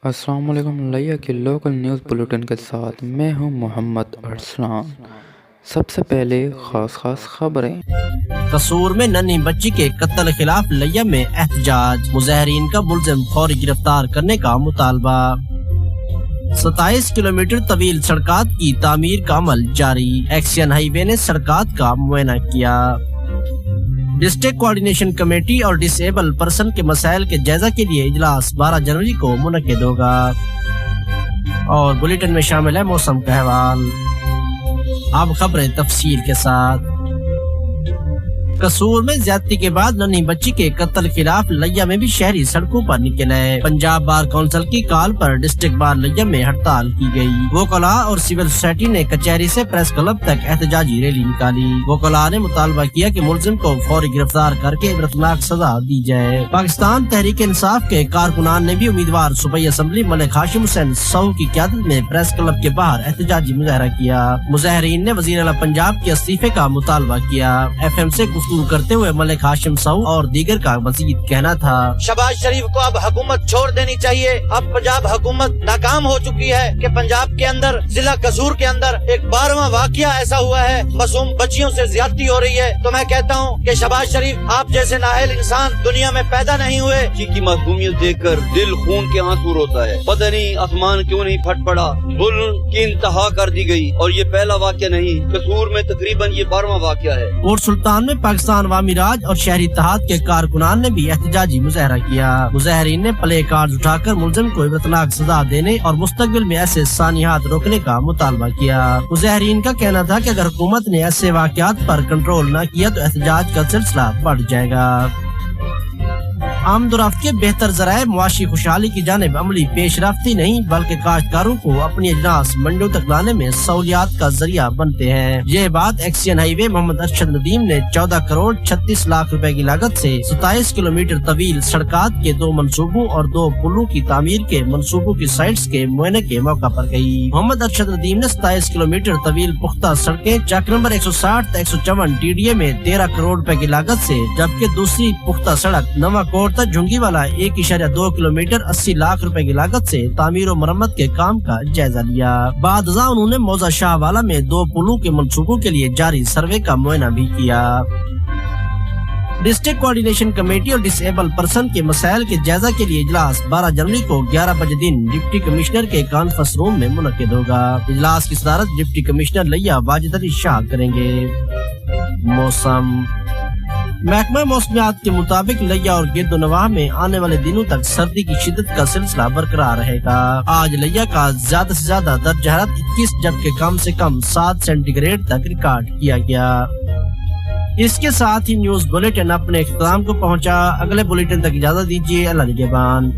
السلام علیکم لیا کے لوکل نیوز بلیٹن کے ساتھ میں ہوں محمد ارسلان۔ سب سے پہلے خاص خبریں۔ قصور میں ننھی بچی کے قتل خلاف لیا میں احتجاج، مظاہرین کا ملزم فوری گرفتار کرنے کا مطالبہ۔ 27 کلومیٹر طویل سڑکات کی تعمیر کا عمل جاری، ایکشن ہائی وے نے سڑکات کا معائنہ کیا۔ ڈسٹرکٹ کوارڈینیشن کمیٹی اور ڈس ایبل پرسن کے مسائل کے جائزہ کے لیے اجلاس 12 جنوری کو منعقد ہوگا۔ اور بلیٹن میں شامل ہے موسم کا احوال۔ اب خبریں تفصیل کے ساتھ۔ قصور میں زیادتی کے بعد ننھی بچی کے قتل خلاف لیا میں بھی شہری سڑکوں پر نکلے۔ پنجاب بار کونسل کی کال پر ڈسٹرکٹ بار لیا میں ہڑتال کی گئی۔ وکلاء اور سول سوسائٹی نے کچہری سے پریس کلب تک احتجاجی ریلی نکالی۔ وکلاء نے مطالبہ کیا کہ ملزم کو فوری گرفتار کر کے عبرتناک سزا دی جائے۔ پاکستان تحریک انصاف کے کارکنان نے بھی امیدوار صوبائی اسمبلی ملک ہاشم حسین سہو کی قیادت میں پریس کلب کے باہر احتجاجی مظاہرہ کیا۔ مظاہرین نے وزیر اعلیٰ پنجاب کے استعفے کا مطالبہ کیا۔ ایف ایم سے گفتگو کرتے ہوئے ملک ہاشم سہو اور دیگر کا مزید کہنا تھا، شہباز شریف کو اب حکومت چھوڑ دینی چاہیے۔ اب پنجاب حکومت ناکام ہو چکی ہے کہ پنجاب کے اندر ضلع قصور کے اندر ایک 12واں واقعہ ایسا ہوا ہے، معصوم بچیوں سے زیادتی ہو رہی ہے۔ تو میں کہتا ہوں کہ شہباز شریف آپ جیسے نااہل انسان دنیا میں پیدا نہیں ہوئے۔ کی معصومیت دیکھ کر دل خون کے آنسو روتا ہے۔ پتہ نہیں آسمان کیوں نہیں پھٹ پڑا، ظلم کی انتہا کر دی گئی، اور یہ پہلا واقعہ نہیں، قصور میں تقریباً یہ 12واں واقعہ ہے۔ پورٹ سلطان میں پاکستان عوامی راج اور شہری اتحاد کے کارکنان نے بھی احتجاجی مظاہرہ کیا۔ مظاہرین نے پلے کارڈز اٹھا کر ملزم کو عبرتناک سزا دینے اور مستقبل میں ایسے سانحات روکنے کا مطالبہ کیا۔ مظاہرین کا کہنا تھا کہ اگر حکومت نے ایسے واقعات پر کنٹرول نہ کیا تو احتجاج کا سلسلہ بڑھ جائے گا۔ آمد و رفت کے بہتر ذرائع معاشی خوشحالی کی جانب عملی پیش رفت ہی نہیں بلکہ کاشتکاروں کو اپنی اجناس منڈیوں تک لانے میں سہولیات کا ذریعہ بنتے ہیں۔ یہ بات ایکسین ہائی وے محمد ارشد ندیم نے 14 کروڑ 36 لاکھ روپے کی لاگت سے 27 کلومیٹر طویل سڑکات کے 2 منصوبوں اور 2 پلوں کی تعمیر کے منصوبوں کی سائٹس کے معائنے کے موقع پر کہی۔ محمد ارشد ندیم نے 27 کلومیٹر طویل پختہ سڑکیں چک نمبر 160-154 TDA میں 13 کروڑ روپے کی لاگت سے، جبکہ دوسری پختہ سڑک نواں کوٹ جھنگی والا 1.2 کلومیٹر 80 لاکھ روپے کی لاگت سے تعمیر و مرمت کے کام کا جائزہ لیا۔ بعد ازاں انہوں نے موزہ شاہ والا میں 2 پلوں کے منصوبوں کے لیے جاری سروے کا معائنہ بھی کیا۔ ڈسٹرکٹ کوارڈینیشن کمیٹی اور ڈس ایبل پرسن کے مسائل کے جائزہ کے لیے اجلاس 12 جنوری کو 11 بجے دن ڈپٹی کمشنر کے کانفرنس روم میں منعقد ہوگا۔ اجلاس کی صدارت ڈپٹی کمشنر لیا واجد علی شاہ کریں گے۔ موسم۔ محکمہ موسمیات کے مطابق لیا اور گرد و نواح میں آنے والے دنوں تک سردی کی شدت کا سلسلہ برقرار رہے گا۔ آج لیا کا زیادہ سے زیادہ درجہ حرارت 21 جبکہ کم سے کم 7 سینٹی گریڈ تک ریکارڈ کیا گیا۔ اس کے ساتھ ہی نیوز بلیٹن اپنے اختتام کو پہنچا۔ اگلے بلیٹن تک اجازت دیجیے۔ اللہ نگہبان۔